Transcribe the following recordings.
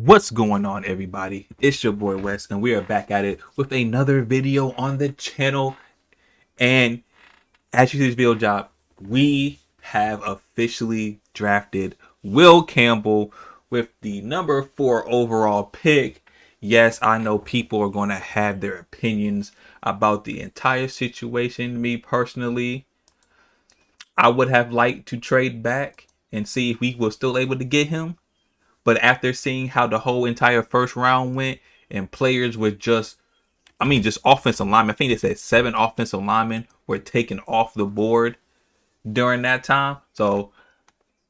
What's going on, everybody? It's your boy Wes, and we are back at it with another video on the channel. And as you see this video job, we have officially drafted Will Campbell with the number 4 overall pick. Yes, I know people are going to have their opinions about the entire situation. Me personally, I would have liked to trade back and see if we were still able to get him. But after seeing how the whole entire first round went and players were just offensive linemen. I think they said 7 offensive linemen were taken off the board during that time. So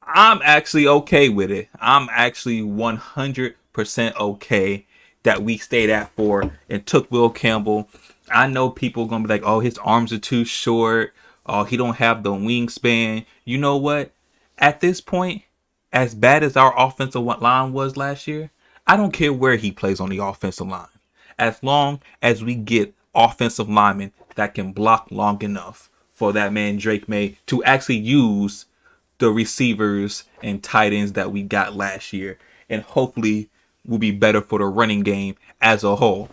I'm actually okay with it. I'm actually 100% okay that we stayed at 4 and took Will Campbell. I know people are going to be like, oh, his arms are too short. Oh, he don't have the wingspan. You know what? At this point, as bad as our offensive line was last year, I don't care where he plays on the offensive line. As long as we get offensive linemen that can block long enough for that man Drake May to actually use the receivers and tight ends that we got last year, and hopefully will be better for the running game as a whole.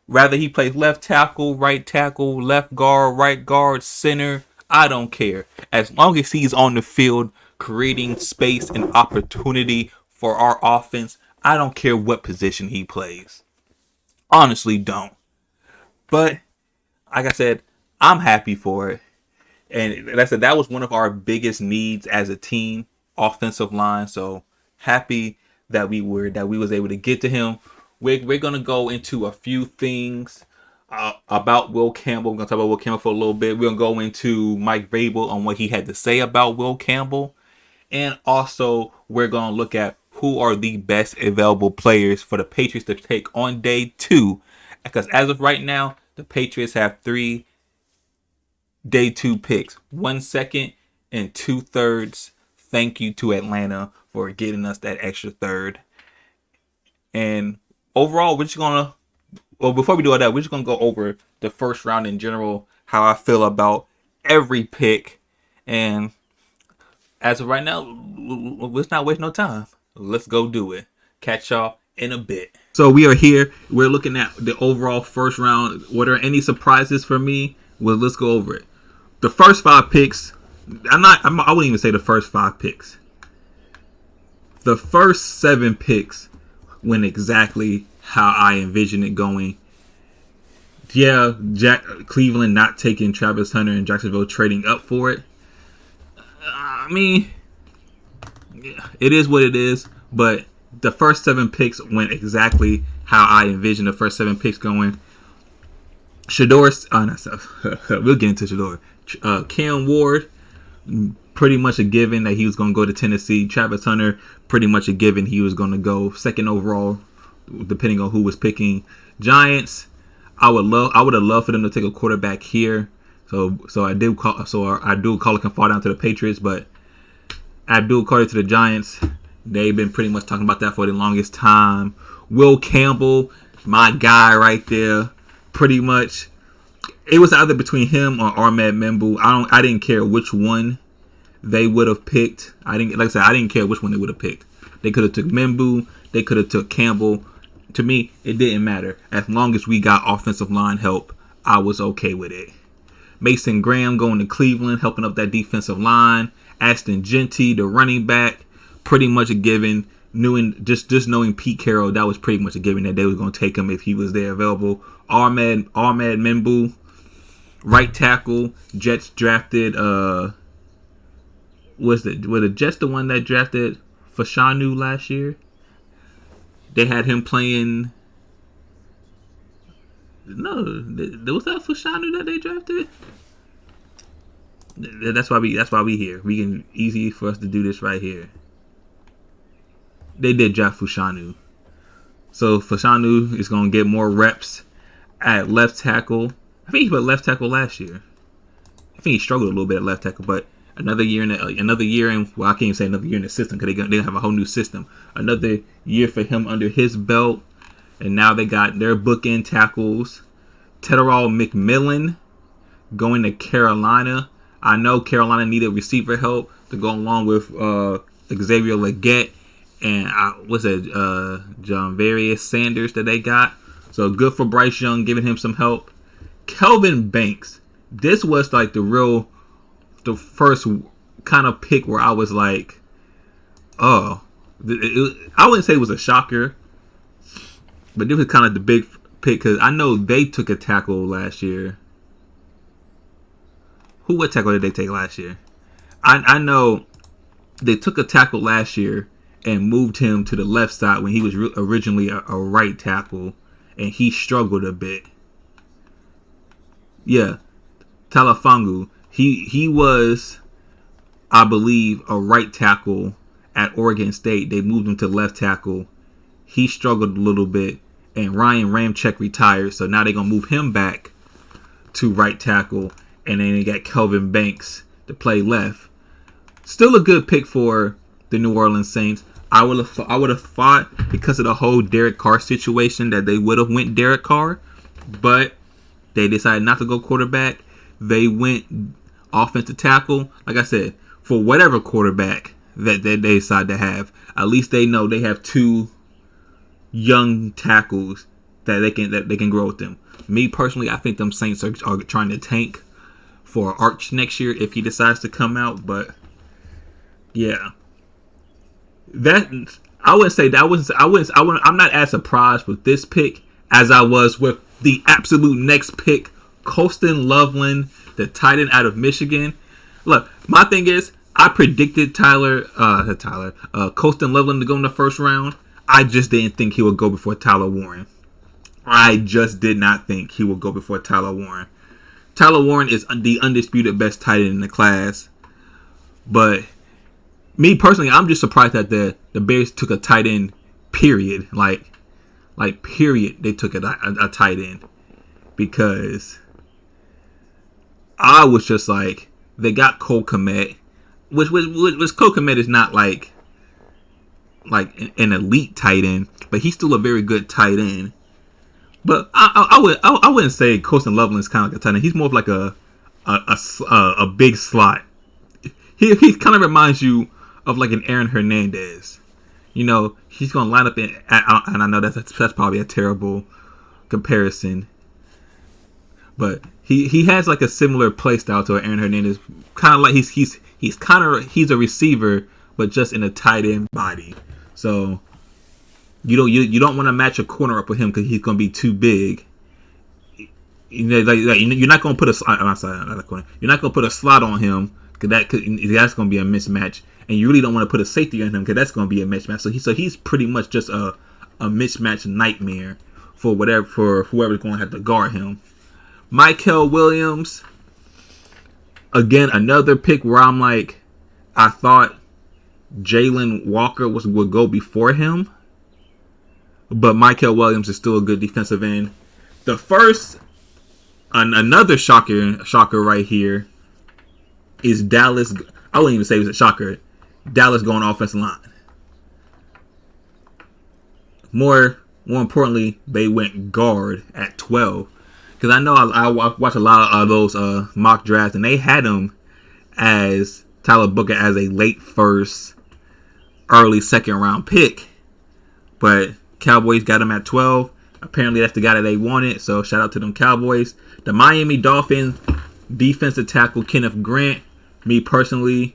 Rather he plays left tackle, left guard, right guard, center, I don't care. As long as he's on the field creating space and opportunity for our offense, I don't care what position he plays. Honestly, don't. But like I said, I'm happy for it. And like I said, that was one of our biggest needs as a team, offensive line. So happy that we was able to get to him. We're gonna go into a few things about Will Campbell. We're gonna talk about Will Campbell for a little bit. We're gonna go into Mike Vrabel on what he had to say about Will Campbell, and also we're gonna look at who are the best available players for the Patriots to take on day 2. Because as of right now, the Patriots have 3 day 2 picks, 1 second and 2 thirds. Thank you to Atlanta for getting us that extra third. And overall, before we do all that, we're just gonna go over the first round in general, how I feel about every pick. And as of right now, let's not waste no time. Let's go do it. Catch y'all in a bit. So we are here. We're looking at the overall first round. Were there any surprises for me? Well, let's go over it. The first 5 picks, I wouldn't even say the first 5 picks. The first 7 picks went exactly how I envisioned it going. Yeah, Cleveland not taking Travis Hunter and Jacksonville trading up for it. I mean, it is what it is. But the first 7 picks went exactly how I envisioned the first 7 picks going. We'll get into Shador. Cam Ward, pretty much a given that he was going to go to Tennessee. Travis Hunter, pretty much a given he was going to go 2nd overall, depending on who was picking. Giants, I would have loved for them to take a quarterback here. So Abdul Carter can fall down to the Patriots, but Abdul Carter to the Giants. They've been pretty much talking about that for the longest time. Will Campbell, my guy right there. Pretty much, it was either between him or Ahmed Membu. I didn't care which one they would have picked. I didn't care which one they would have picked. They could have took Membu. They could have took Campbell. To me, it didn't matter. As long as we got offensive line help, I was okay with it. Mason Graham going to Cleveland, helping up that defensive line. Ashton Genty, the running back, pretty much a given. Just knowing Pete Carroll, that was pretty much a given that they was going to take him if he was there available. Ahmed Membu, right tackle. Jets drafted. Were the Jets the one that drafted Fashanu last year? They had him playing. No, was that Fashanu that they drafted? That's why we here. We can easy for us to do this right here. They did draft Fashanu. So Fashanu is going to get more reps at left tackle. I think he played left tackle last year. I think he struggled a little bit at left tackle, but another year in well, I can't even say another year in the system because they have a whole new system. Another year for him under his belt, and now they got their bookend tackles. Tedderall McMillan going to Carolina. I know Carolina needed receiver help to go along with Xavier Legette and what's that? John Various Sanders that they got. So good for Bryce Young, giving him some help. Kelvin Banks. This was like the first kind of pick where I was like, oh, I wouldn't say it was a shocker, but this was kind of the big pick because I know they took a tackle last year. What tackle did they take last year? I know they took a tackle last year and moved him to the left side when he was originally a right tackle, and he struggled a bit. Yeah, Talafangu. He was, I believe, a right tackle at Oregon State. They moved him to left tackle. He struggled a little bit, and Ryan Ramczyk retired, so now they're going to move him back to right tackle, and then they got Kelvin Banks to play left. Still a good pick for the New Orleans Saints. I would have thought because of the whole Derek Carr situation that they would have went Derek Carr, but they decided not to go quarterback. They went offensive tackle. Like I said, for whatever quarterback that they decide to have, at least they know they have two young tackles that they can grow with them. Me personally, I think them Saints are trying to tank for Arch next year if he decides to come out. But yeah, that I wouldn't say that was I'm not as surprised with this pick as I was with the absolute next pick, Colston Loveland, the tight end out of Michigan. Look, my thing is, I predicted Colston Loveland to go in the first round. I just didn't think he would go before Tyler Warren. I just did not think he would go before Tyler Warren. Tyler Warren is the undisputed best tight end in the class. But me personally, I'm just surprised that the Bears took a tight end, period. Like period, they took a tight end. Because I was just like, they got Cole Kmet, which Cole Kmet is not like an elite tight end, but he's still a very good tight end. But I wouldn't say Colston Loveland is kind of like a tight end. He's more of like a big slot. He kind of reminds you of like an Aaron Hernandez. You know, he's gonna line up and I know that's probably a terrible comparison, but he has like a similar play style to Aaron Hernandez. Kind of like he's a receiver, but just in a tight end body. So you don't want to match a corner up with him because he's gonna be too big. You know, you're not gonna put you're not gonna put a slot on him because that's gonna be a mismatch, and you really don't want to put a safety on him because that's gonna be a mismatch. So he's pretty much just a mismatch nightmare for whoever's gonna have to guard him. Michael Williams, again, another pick where I'm like, I thought Jalen Walker would go before him, but Michael Williams is still a good defensive end. The first, another shocker right here is Dallas. I wouldn't even say it was a shocker. Dallas going offensive line. More importantly, they went guard at 12. Because I know I watch a lot of those mock drafts, and they had him as Tyler Booker as a late first, early second round pick. But Cowboys got him at 12. Apparently that's the guy that they wanted, so shout out to them Cowboys. The Miami Dolphins defensive tackle Kenneth Grant, me personally,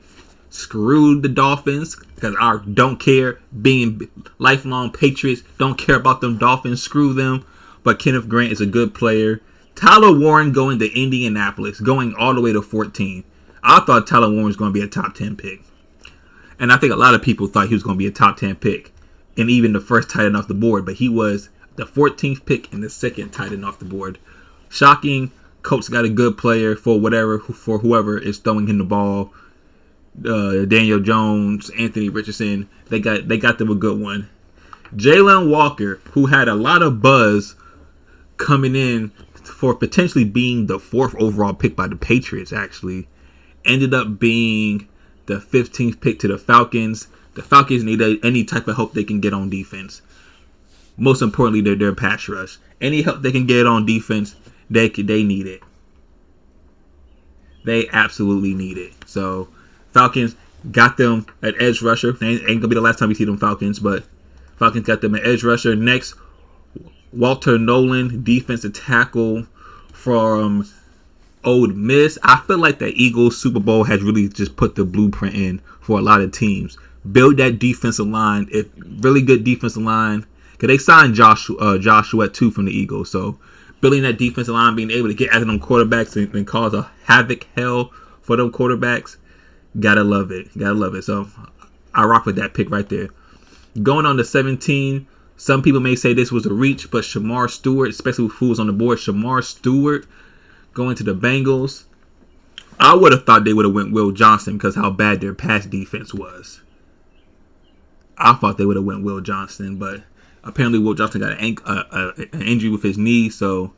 screwed the Dolphins because I don't care. Being lifelong Patriots, don't care about them Dolphins, screw them. But Kenneth Grant is a good player. Tyler Warren going to Indianapolis, going all the way to 14. I thought Tyler Warren was going to be a top 10 pick. And I think a lot of people thought he was going to be a top 10 pick. And even the first tight end off the board. But he was the 14th pick and the second tight end off the board. Shocking. Colts got a good player for whoever is throwing him the ball. Daniel Jones, Anthony Richardson. They got them a good one. Jalen Walker, who had a lot of buzz coming in for potentially being the 4th overall pick by the Patriots, actually, ended up being the 15th pick to the Falcons. The Falcons need any type of help they can get on defense. Most importantly, their pass rush. Any help they can get on defense, they need it. They absolutely need it. So, Falcons, got them an edge rusher. Ain't gonna be the last time we see them Falcons, but Falcons got them an edge rusher. Next, Walter Nolan, defensive tackle from Old Miss. I feel like the Eagles Super Bowl has really just put the blueprint in for a lot of teams. Build that defensive line, if really good defensive line, because they signed Joshua too from the Eagles. So building that defensive line, being able to get after them quarterbacks and cause a havoc hell for them quarterbacks, gotta love it. Gotta love it. So I rock with that pick right there. Going on to 17, some people may say this was a reach, but Shamar Stewart, especially who was on the board, Shamar Stewart going to the Bengals. I would have thought they would have went Will Johnson because how bad their pass defense was. I thought they would have went Will Johnson, but apparently Will Johnson got an injury with his knee, that's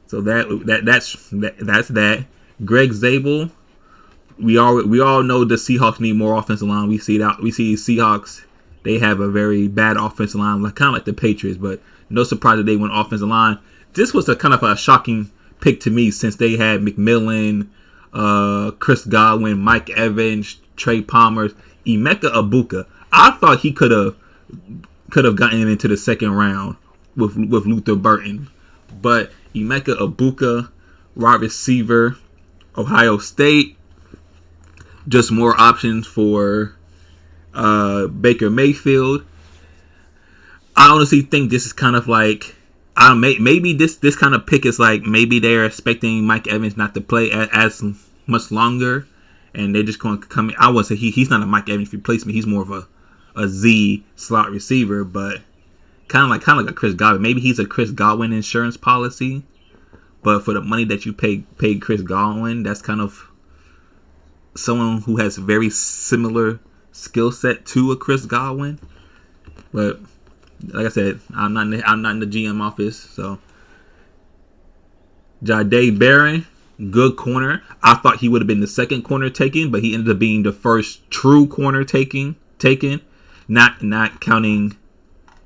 that. Greg Zabel. We all know the Seahawks need more offensive line. We see Seahawks. They have a very bad offensive line, kind of like the Patriots, but no surprise that they went offensive line. This was a kind of a shocking pick to me since they had McMillan, Chris Godwin, Mike Evans, Trey Palmer, Emeka Egbuka. I thought he could have gotten into the second round with Luther Burton, but Emeka Egbuka, wide receiver, Ohio State. Just more options for Baker Mayfield. I honestly think this is kind of like maybe this kind of pick is like maybe they're expecting Mike Evans not to play as much longer, and they're just going to come in. I wouldn't say he's not a Mike Evans replacement. He's more of a Z slot receiver, but kind of like a Chris Godwin. Maybe he's a Chris Godwin insurance policy, but for the money that you paid Chris Godwin, that's kind of someone who has very similar skill set to a Chris Godwin. But like I said, I'm not in the GM office, so Jahdae Barron, good corner. I thought he would have been the second corner taken, but he ended up being the first true corner taken. Not counting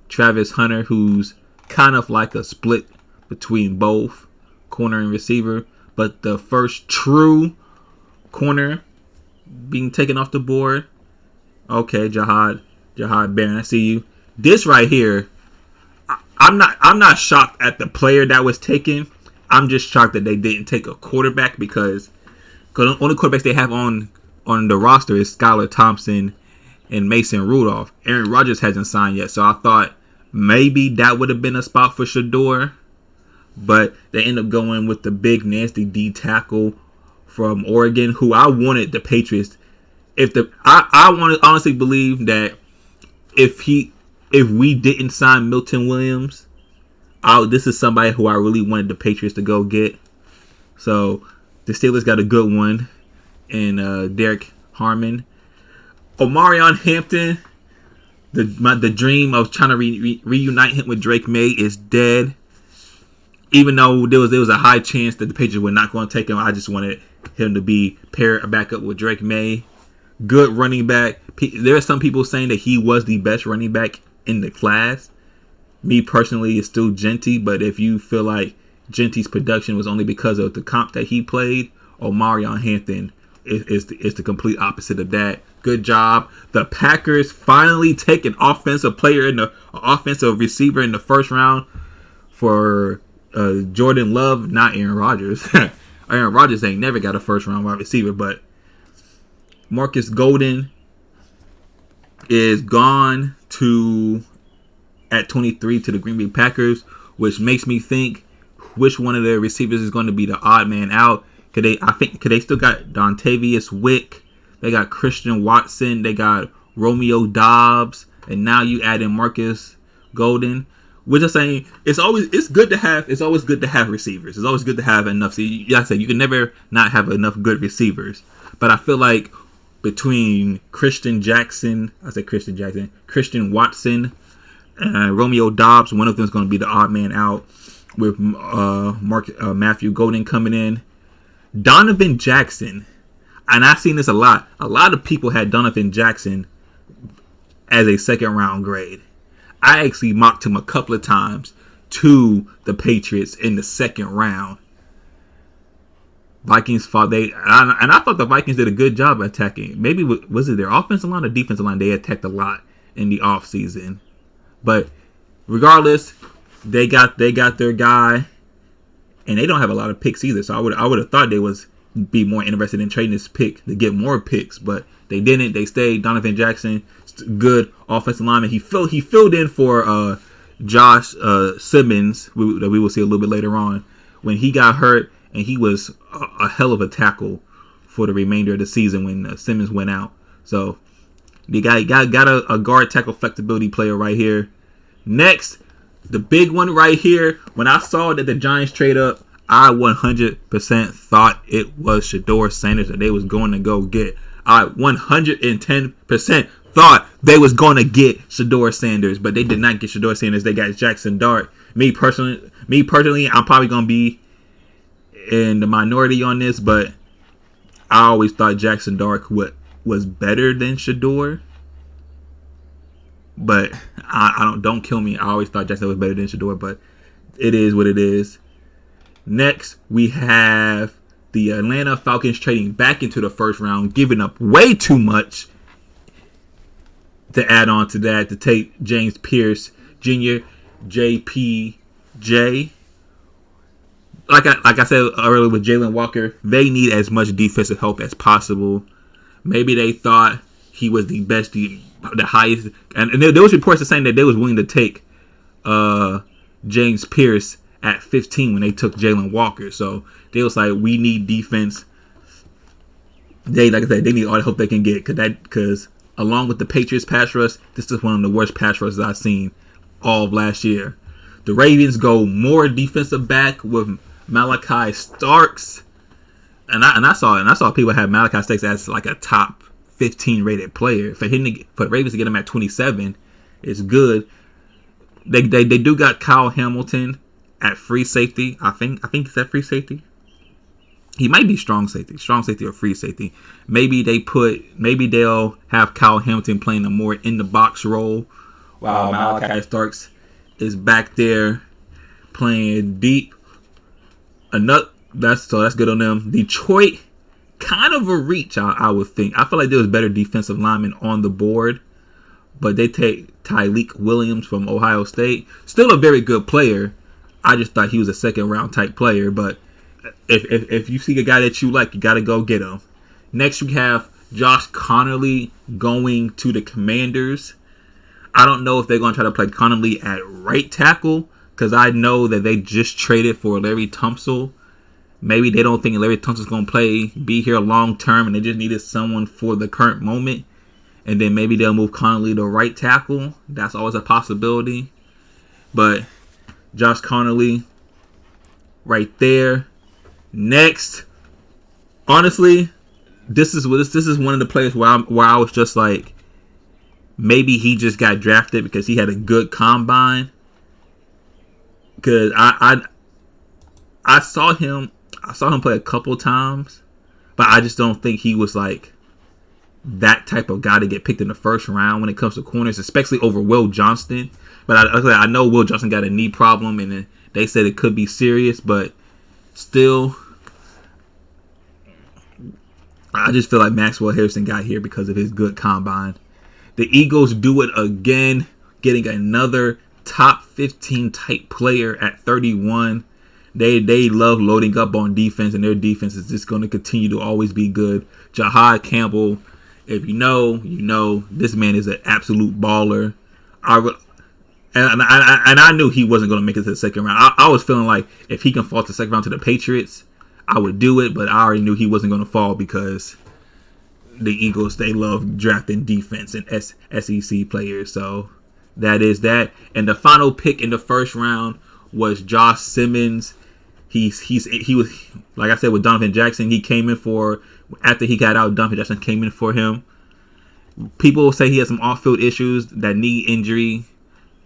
Travis Hunter, who's kind of like a split between both corner and receiver, but the first true corner being taken off the board. Okay, Jahad Barron, I see you. This right here, I'm not shocked at the player that was taken. I'm just shocked that they didn't take a quarterback because the only quarterbacks they have on the roster is Skylar Thompson and Mason Rudolph. Aaron Rodgers hasn't signed yet, so I thought maybe that would have been a spot for Shador, but they end up going with the big nasty D tackle from Oregon, who I wanted the Patriots. I want to honestly believe that if we didn't sign Milton Williams, this is somebody who I really wanted the Patriots to go get. So the Steelers got a good one in Derek Harmon. Omarion Hampton, the dream of trying to reunite him with Drake May is dead. Even though there was a high chance that the Patriots were not going to take him, I just wanted him to be paired back up with Drake May. Good running back. There are some people saying that he was the best running back in the class. Me personally, it's still Genty, but if you feel like Genty's production was only because of the comp that he played, Omarion Hampton is the complete opposite of that. Good job. The Packers finally take an offensive receiver in the first round for Jordan Love, not Aaron Rodgers. Aaron Rodgers ain't never got a first round wide receiver, but Marcus Golden is gone at 23 to the Green Bay Packers, which makes me think which one of their receivers is going to be the odd man out. Could they still got Dontavius Wick? They got Christian Watson. They got Romeo Dobbs, and now you add in Marcus Golden. We're just saying it's always good to have receivers. It's always good to have enough. See, like I said, you can never not have enough good receivers. But I feel like between Christian Watson, and Romeo Dobbs, one of them is going to be the odd man out, with Matthew Golden coming in. Donovan Jackson, and I've seen this a lot. A lot of people had Donovan Jackson as a second round grade. I actually mocked him a couple of times to the Patriots in the second round. Vikings fought. And I thought the Vikings did a good job attacking. Maybe was it their offensive line or defensive line? They attacked a lot in the offseason. But regardless, they got their guy, and they don't have a lot of picks either. So I would have thought they was be more interested in trading this pick to get more picks, but they didn't. They stayed. Donovan Jackson, good offensive lineman. He filled in for Josh Simmons, that we will see a little bit later on, when he got hurt, and he was a hell of a tackle for the remainder of the season when Simmons went out. So they got a guard tackle flexibility player right here. Next, the big one right here. When I saw that the Giants trade up, I 100% thought it was Shedeur Sanders that they was going to go get. I 110% thought they was going to get Shedeur Sanders, but they did not get Shedeur Sanders. They got Jackson Dart. Me personally, I'm probably going to be in the minority on this, but I always thought Jackson Dart was better than Shedeur. But I don't kill me. I always thought Jackson was better than Shedeur, but it is what it is. Next, we have the Atlanta Falcons trading back into the first round, giving up way too much to add on to that to take James Pierce Jr., JPJ. Like I said earlier with Jalen Walker, they need as much defensive help as possible. Maybe they thought he was the best, the highest, and there was reports saying that they was willing to take James Pierce at 15 when they took Jalen Walker. So they was like, we need defense. Like I said, they need all the help they can get because along with the Patriots pass rush, this is one of the worst pass rushes I've seen all of last year. The Ravens go more defensive back with Malachi Starks, and I saw people have Malachi Starks as like a top 15 rated player. For the Ravens to get him at 27 is good. They do got Kyle Hamilton at free safety. I think it's at free safety. He might be strong safety or free safety. Maybe they'll have Kyle Hamilton playing a more in the box role while Malachi Starks is back there playing deep. That's good on them. Detroit, kind of a reach, I would think. I feel like there was better defensive linemen on the board, but they take Tyleik Williams from Ohio State. Still a very good player. I just thought he was a second round type player, but if you see a guy that you like, you got to go get him. Next, we have Josh Connolly going to the Commanders. I don't know if they're going to try to play Connolly at right tackle because I know that they just traded for Larry Tunsil. Maybe they don't think Larry Tunsil's going to be here long term, and they just needed someone for the current moment. And then maybe they'll move Connolly to right tackle. That's always a possibility. But Josh Connolly right there. Next, honestly, this is one of the players where I was just like, maybe he just got drafted because he had a good combine. Because I saw him play a couple times, but I just don't think he was like that type of guy to get picked in the first round when it comes to corners, especially over Will Johnston. But I know Will Johnston got a knee problem, and they said it could be serious, but still, I just feel like Maxwell Harrison got here because of his good combine. The Eagles do it again, getting another top 15 type player at 31. They love loading up on defense, and their defense is just going to continue to always be good. Jahad Campbell, if you know, this man is an absolute baller. And I knew he wasn't going to make it to the second round. I was feeling like if he can fall to the second round to the Patriots, I would do it, but I already knew he wasn't going to fall because the Eagles, they love drafting defense and SEC players. So that is that. And the final pick in the first round was Josh Simmons. He was, like I said, with Donovan Jackson. He came in for, after he got out, Donovan Jackson came in for him. People say he has some off-field issues. That knee injury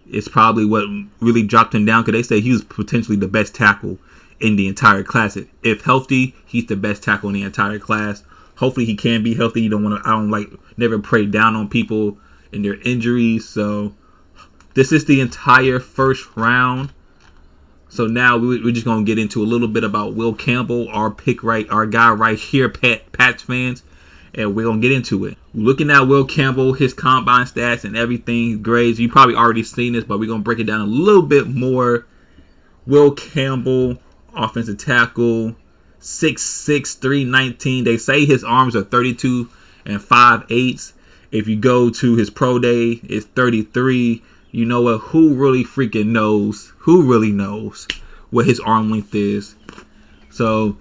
is probably what really dropped him down, because they say he was potentially the best tackle in the entire class. If healthy, he's the best tackle in the entire class. Hopefully he can be healthy. Never pray down on people and their injuries. So this is the entire first round. So now we're just gonna get into a little bit about Will Campbell, our guy right here, Pats fans, and we're gonna get into it. Looking at Will Campbell, his combine stats and everything, grades. You probably already seen this, but we're gonna break it down a little bit more. Will Campbell, offensive tackle, 6'6", 319. They say his arms are 32 and 5/8. If you go to his pro day, it's 33. You know what? Who really freaking knows? Who really knows what his arm length is? So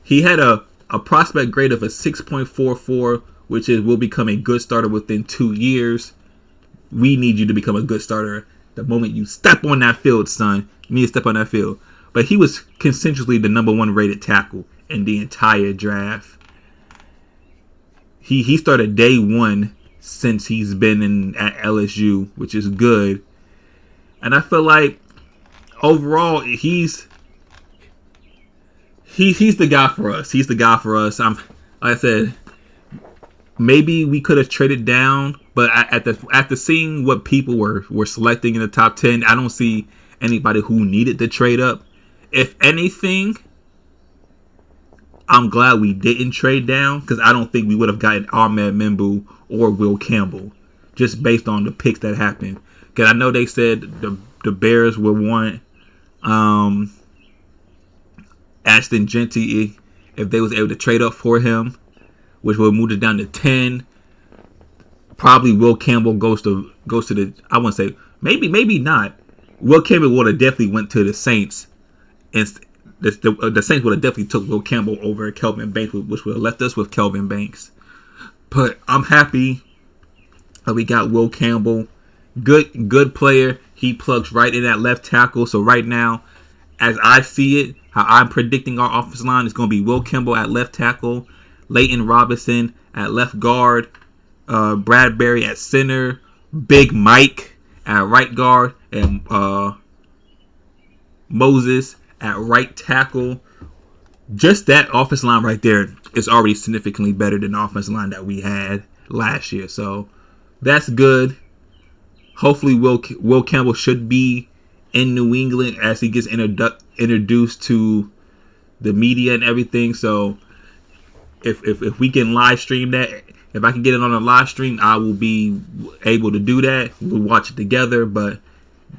he had a prospect grade of a 6.44, which will become a good starter within 2 years. We need you to become a good starter the moment you step on that field, son. You need to step on that field. But he was consensually the #1 rated tackle in the entire draft. He started day one since he's been at LSU, which is good. And I feel like overall he's the guy for us. He's the guy for us. Like I said, maybe we could have traded down, but after seeing what people were selecting in the top 10, I don't see anybody who needed to trade up. If anything, I'm glad we didn't trade down, because I don't think we would have gotten Ahmed Membu or Will Campbell just based on the picks that happened. Because I know they said the Bears would want Ashton Genty if they was able to trade up for him, which would move it down to 10. Probably Will Campbell goes to the, I wouldn't say, maybe not. Will Campbell would have definitely went to the Saints, and the Saints would have definitely took Will Campbell over Kelvin Banks, which would have left us with Kelvin Banks. But I'm happy that we got Will Campbell. Good player. He plugs right in that left tackle. So right now, as I see it, how I'm predicting our offensive line is going to be Will Campbell at left tackle, Leighton Robinson at left guard, Bradbury at center, Big Mike at right guard, and Moses at right tackle. Just that offensive line right there is already significantly better than the offensive line that we had last year. So that's good. Hopefully Will Campbell should be in New England as he gets introduced to the media and everything. So if we can live stream that, if I can get it on a live stream, I will be able to do that. We'll watch it together. But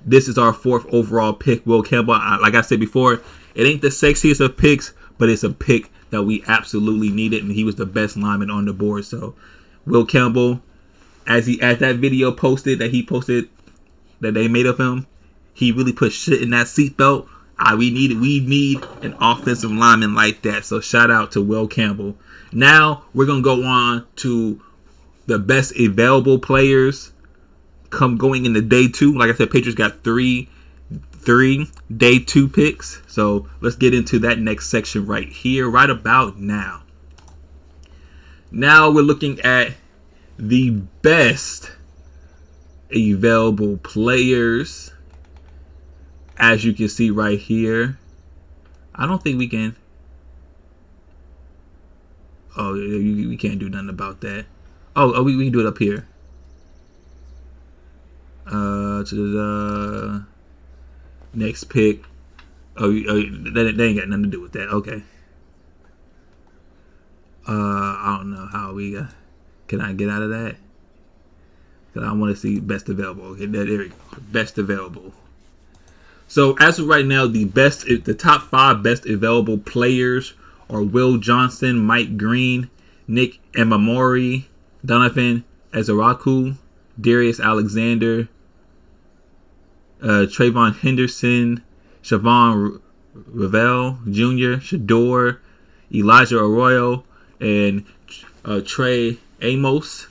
this is our 4th overall pick, Will Campbell. Like I said before, it ain't the sexiest of picks, but it's a pick that we absolutely needed, and he was the best lineman on the board. So Will Campbell, as that video posted that they made of him, he really put shit in that seatbelt. We need an offensive lineman like that. So shout out to Will Campbell. Now we're gonna go on to the best available players going into day 2. Like I said, Patriots got three day 2 picks. So let's get into that next section right here, right about now. Now we're looking at the best available players. As you can see right here, I don't think we can. Oh, we can't do nothing about that. Oh, we can do it up here. To the next pick. Oh, that ain't got nothing to do with that. Okay. I don't know how we can I get out of that? Cause I want to see best available. Okay, there we go. Best available. So as of right now, the top 5 best available players are Will Johnson, Mike Green, Nick Emamori, Donovan Ezaraku, Darius Alexander, Trayvon Henderson, Siobhan Ravel Jr., Shador, Elijah Arroyo, and Trey Amos.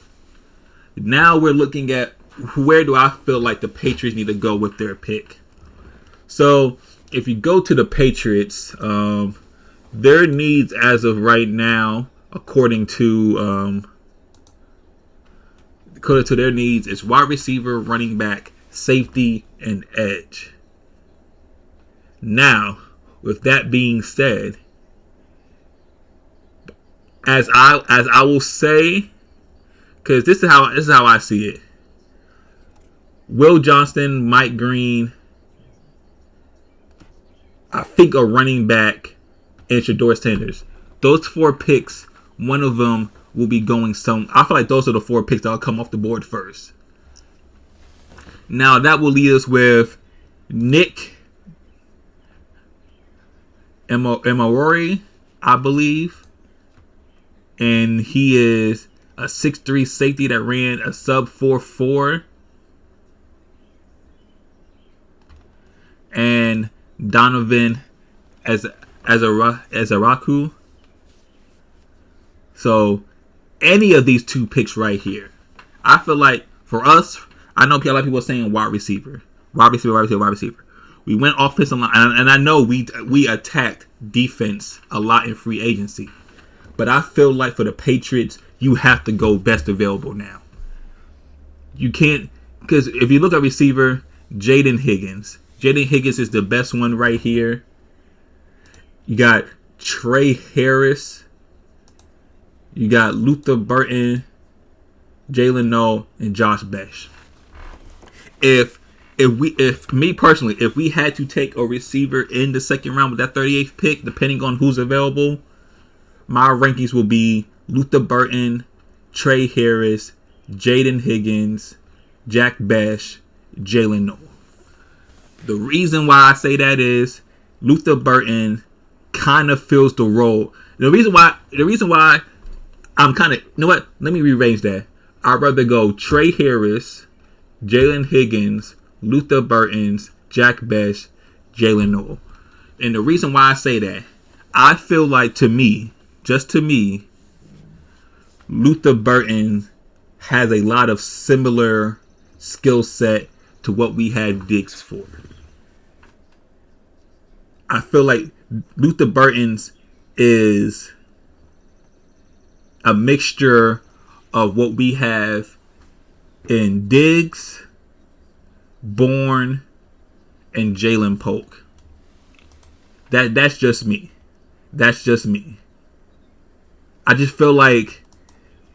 Now we're looking at where do I feel like the Patriots need to go with their pick. So if you go to the Patriots, their needs as of right now, according to their needs, is wide receiver, running back, safety, and edge. Now, with that being said, as I will say, because this is how I see it. Will Johnson, Mike Green, I think a running back, and Shador Sanders. Those 4 picks, one of them will be going some. I feel like those are the 4 picks that will come off the board first. Now that will lead us with Nick Emarori, I believe. And he is a 6'3 safety that ran a sub 4.4. And Donovan Azaraku. So any of these 2 picks right here, I feel like for us, I know a lot of people are saying wide receiver. We went offensive line, and I know we attacked defense a lot in free agency. But I feel like for the Patriots, you have to go best available now. You can't, because if you look at receiver, Jaden Higgins. Jaden Higgins is the best one right here. You got Trey Harris. You got Luther Burton, Jalen Noel, and Josh Besh. If me personally, if we had to take a receiver in the second round with that 38th pick, depending on who's available, my rankings will be Luther Burton, Trey Harris, Jaden Higgins, Jack Besh, Jalen Noel. The reason why I say that is Luther Burton kind of fills the role. The reason why I'm kind of, you know what? Let me rearrange that. I'd rather go Trey Harris, Jalen Higgins, Luther Burton's, Jack Besh, Jalen Noel. And the reason why I say that, I feel like just to me, Luther Burton has a lot of similar skill set to what we had Diggs for. I feel like Luther Burton's is a mixture of what we have in Diggs, Bourne, and Jalen Polk. That's just me. I just feel like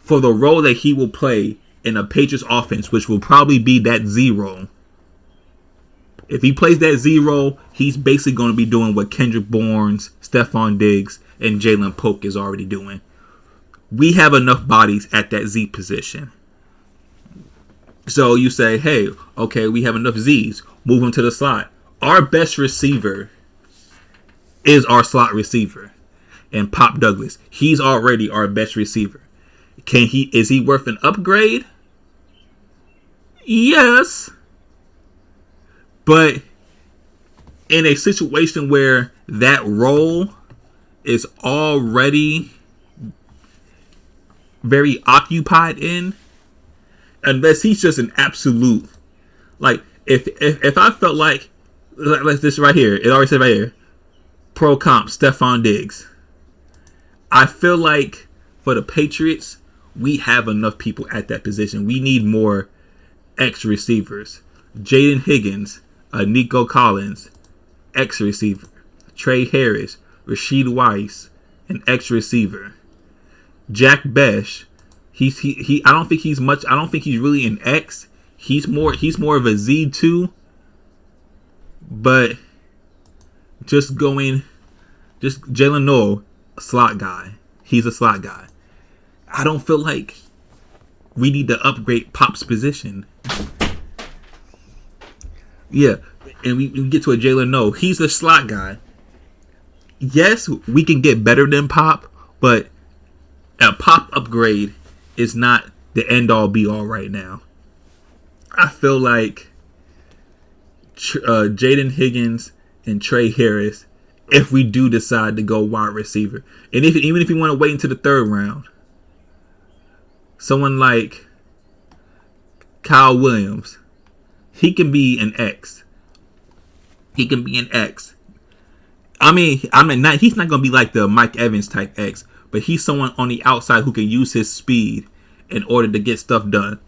for the role that he will play in a Patriots offense, which will probably be that 0. If he plays that 0, he's basically going to be doing what Kendrick Bourne's, Stephon Diggs, and Jalen Polk is already doing. We have enough bodies at that Z position. So you say, hey, okay, we have enough Z's. Move them to the slot. Our best receiver is our slot receiver. And Pop Douglas. He's already our best receiver. Is he worth an upgrade? Yes. But in a situation where that role is already very occupied in, unless he's just an absolute, like, if I felt like this right here, it already said right here, pro comp, Stephon Diggs. I feel like for the Patriots, we have enough people at that position. We need more X receivers. Jaden Higgins, Nico Collins, X receiver. Trey Harris, Rashid Weiss, an X receiver. Jack Besh, I don't think he's really an X. He's more of a Z2. But just Jalen Noel, a slot guy. He's a slot guy. I don't feel like we need to upgrade Pop's position. Yeah, and we get to a Jalen Noel. He's a slot guy. Yes, we can get better than Pop, but a Pop upgrade is not the end-all be-all right now. I feel like Jaden Higgins and Trey Harris, if we do decide to go wide receiver, and even if you want to wait into the third round, someone like Kyle Williams, he can be an X. He can be an X. He's not going to be like the Mike Evans type X, but he's someone on the outside who can use his speed in order to get stuff done.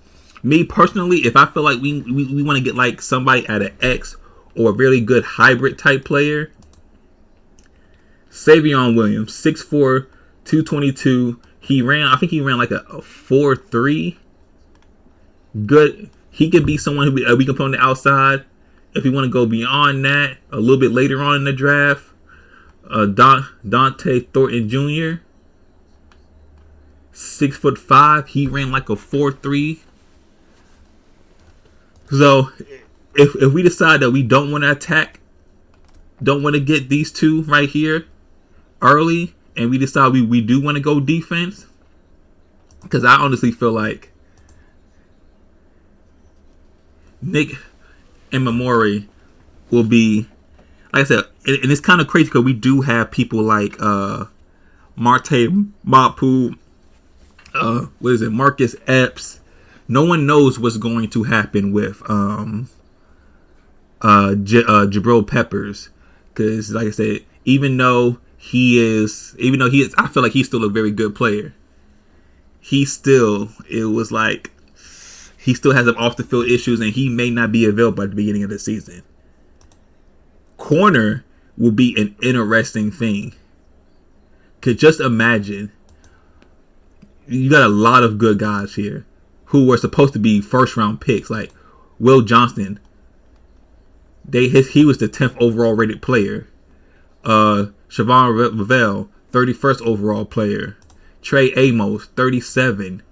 Me personally, if I feel like we want to get like somebody at an X or a really good hybrid type player, Savion Williams, 6'4", 222. I think he ran like a 4.3. Good. He could be someone who we can put on the outside If you want to go beyond that, a little bit later on in the draft, Dante Thornton Jr., 6'5". He ran like a 4.3. So if we decide that we don't want to attack, don't want to get these two right here early, and we decide we do want to go defense, because I honestly feel like Nick and Mamori will be, like I said, and it's kind of crazy because we do have people like Marte Mapu, Marcus Epps. No one knows what's going to happen with Jabril Peppers, because like I said, even though he is, I feel like he's still a very good player. He still has some off the field issues, and he may not be available at the beginning of the season. Corner will be an interesting thing. Could just imagine, you got a lot of good guys here who were supposed to be first round picks, like Will Johnston. He was the 10th overall rated player. Siobhan Revelle, 31st overall player. Trey Amos, 37.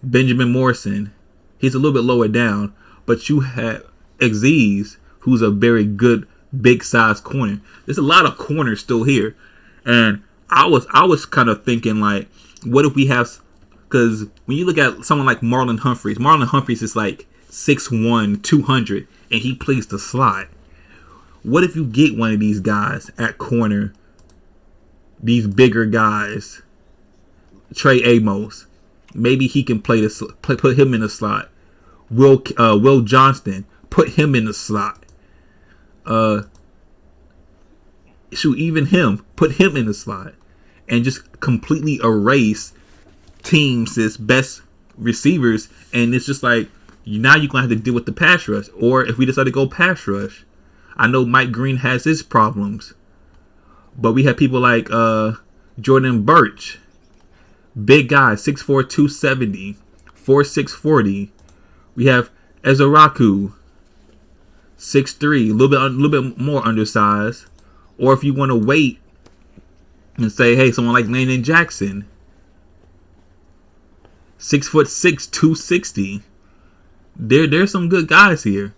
Benjamin Morrison, he's a little bit lower down, but you have Aziz, who's a very good big size corner. There's a lot of corners still here, and I was kind of thinking, like, what if we have? Because when you look at someone like Marlon Humphreys is like 6'1", 200, and he plays the slot. What if you get one of these guys at corner? These bigger guys, Trey Amos, maybe he can put him in the slot. Will Johnston, put him in the slot. Even him, put him in the slot, and just completely erase teams' best receivers. And it's just like, now you're gonna have to deal with the pass rush. Or if we decide to go pass rush, I know Mike Green has his problems, but we have people like Jordan Birch, big guy, 6'4", 270, 4'6", 40. We have Ezeraku, 6'3", a little bit more undersized. Or if you want to wait and say, hey, someone like Landon Jackson, 6'6", 260. There's some good guys here.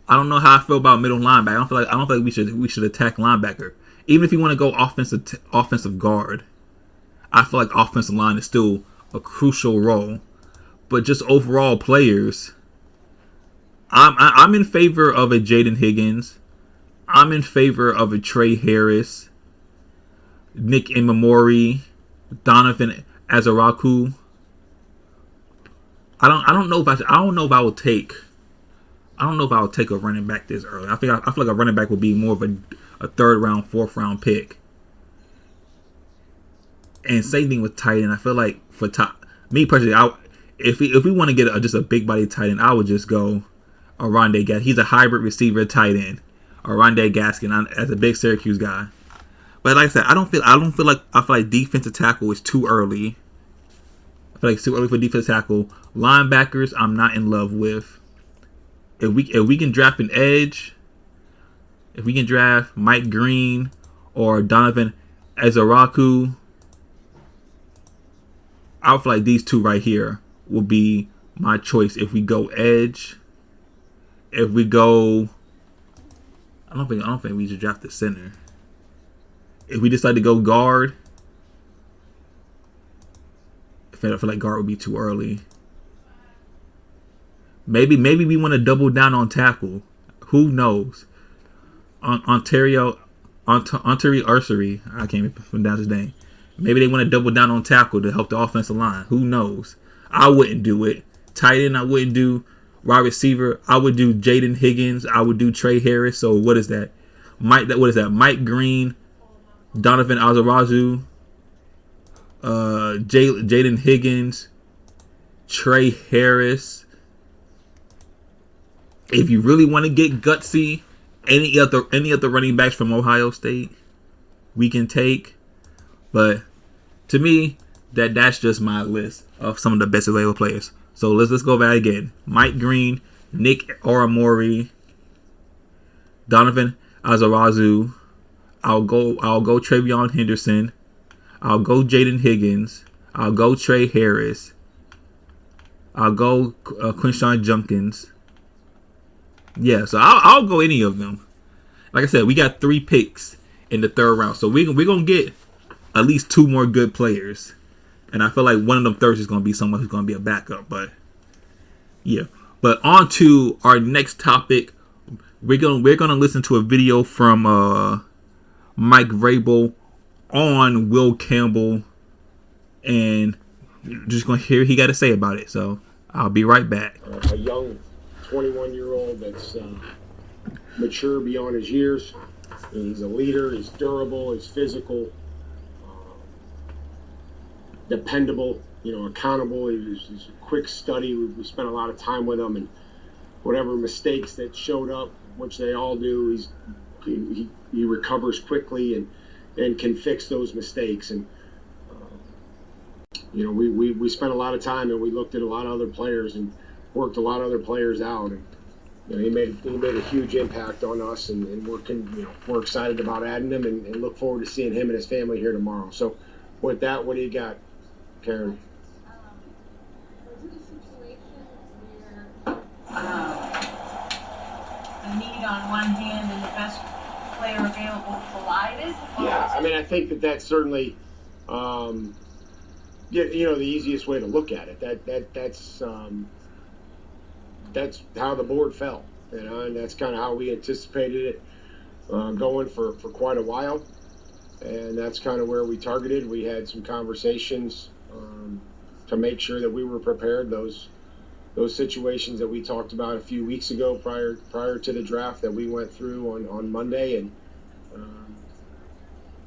I don't know how I feel about middle linebacker. I don't feel like we should attack linebacker. Even if you want to go offensive guard, I feel like offensive line is still a crucial role. But just overall players, I'm in favor of a Jaden Higgins. I'm in favor of a Trey Harris, Nick Imamori, Donovan Azaraku. I don't know if I would take a running back this early. I feel like a running back would be more of a third round, fourth round pick. And same thing with tight end. I feel like for me personally, if we want to get just a big body tight end, I would just go Oronde Gaskin. He's a hybrid receiver tight end. Oronde Gaskin as a big Syracuse guy. But like I said, I feel like defensive tackle is too early. I feel like it's too early for defensive tackle. Linebackers, I'm not in love with. If we can draft an edge, if we can draft Mike Green or Donovan Ezeraku, I feel like these two right here will be my choice. If we go edge, if we go, I don't think we should draft the center. If we decide to go guard, I feel like guard would be too early. Maybe we want to double down on tackle. Who knows? Ontario Ursary, I can't even pronounce his name. Maybe they want to double down on tackle to help the offensive line. Who knows? I wouldn't do it. Tight end, I wouldn't do. Wide receiver, I would do Jaden Higgins. I would do Trey Harris. So what is that? Mike Green, Donovan Azarazu, Jaden Higgins, Trey Harris. If you really want to get gutsy, any other running backs from Ohio State, we can take. But to me, that's just my list of some of the best available players. So let's go back again. Mike Green, Nick Oramori, Donovan Azarazu. I'll go Travion Henderson. I'll go Jaden Higgins. I'll go Trey Harris. I'll go Quinshawn Junkins. Yeah, so I'll go any of them. Like I said, we got 3 picks in the 3rd round, so we're gonna get at least 2 more good players. And I feel like one of them thirds is gonna be someone who's gonna be a backup. But yeah. But on to our next topic. We're gonna listen to a video from Mike Vrabel on Will Campbell, and just gonna hear what he got to say about it. So I'll be right back. A young 21-year-old that's mature beyond his years. He's a leader. He's durable. He's physical, dependable. Accountable. He's a quick study. We spent a lot of time with him, and whatever mistakes that showed up, which they all do, he recovers quickly and can fix those mistakes. And we spent a lot of time, and we looked at a lot of other players and worked a lot of other players out, and he made a huge impact on us, and we're excited about adding him and look forward to seeing him and his family here tomorrow. So with that, what do you got, Karen? The need on one hand and the best player available collided? Yeah, I mean, I think that's certainly, the easiest way to look at it. That's how the board fell, and that's kind of how we anticipated it going for quite a while, and that's kind of where we targeted. We had some conversations to make sure that we were prepared. Those situations that we talked about a few weeks ago prior to the draft that we went through on Monday, and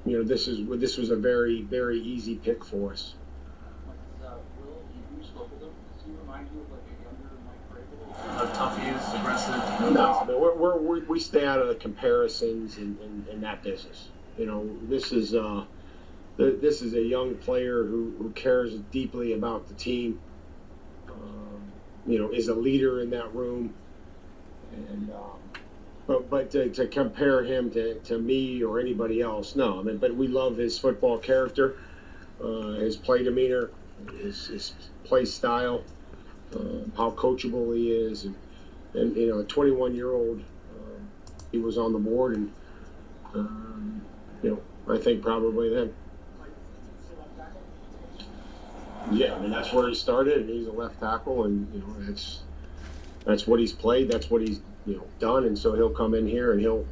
this was a very, very easy pick for us. Will, you spoke with him. Does he remind you of like a younger Mike Vrabel? How tough he is, aggressive? No, I mean, we stay out of the comparisons in that business. This is a young player who cares deeply about the team. Is a leader in that room, and but to compare him to me or anybody else, no. I mean, but we love his football character, his play demeanor, his play style, how coachable he is, and a 21-year-old, he was on the board, and I think probably then. Yeah, I mean, that's where he started, and he's a left tackle, and that's what he's played, that's what he's done, and so he'll come in here and he'll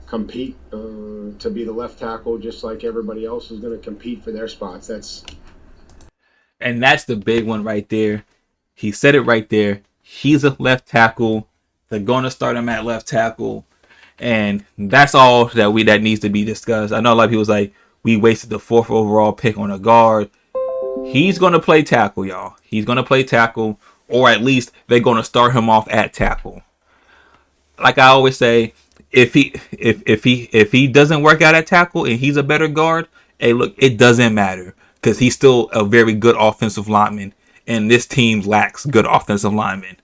compete to be the left tackle, just like everybody else is going to compete for their spots. That's the big one right there. He said it right there. He's a left tackle. They're going to start him at left tackle, and that's all that needs to be discussed. I know a lot of people was like, we wasted the 4th overall pick on a guard. He's going to play tackle, y'all. He's going to play tackle, or at least they're going to start him off at tackle. Like I always say, if he doesn't work out at tackle and he's a better guard, hey, look, it doesn't matter because he's still a very good offensive lineman, and this team lacks good offensive linemen.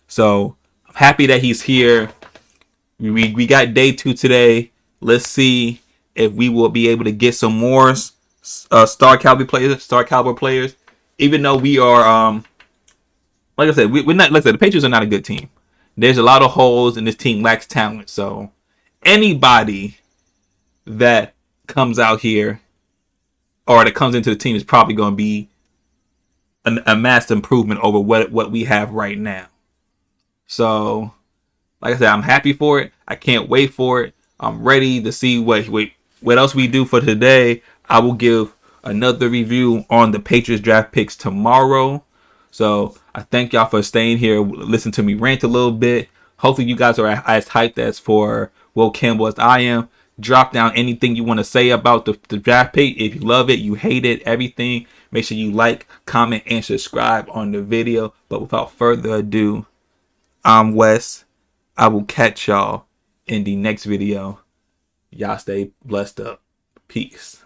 So I'm happy that he's here. We got day 2 today. Let's see if we will be able to get some more star caliber players. Even though we are, like I said, we're not. Like I said, the Patriots are not a good team. There's a lot of holes, and this team lacks talent. So anybody that comes out here or that comes into the team is probably going to be a massive improvement over what we have right now. So, like I said, I'm happy for it. I can't wait for it. I'm ready to see what else we do for today. I will give another review on the Patriots draft picks tomorrow. So I thank y'all for staying here, listen to me rant a little bit. Hopefully you guys are as hyped as for Will Campbell as I am. Drop down anything you want to say about the draft pick. If you love it, you hate it, everything. Make sure you like, comment, and subscribe on the video. But without further ado, I'm Wes. I will catch y'all in the next video. Y'all stay blessed up. Peace.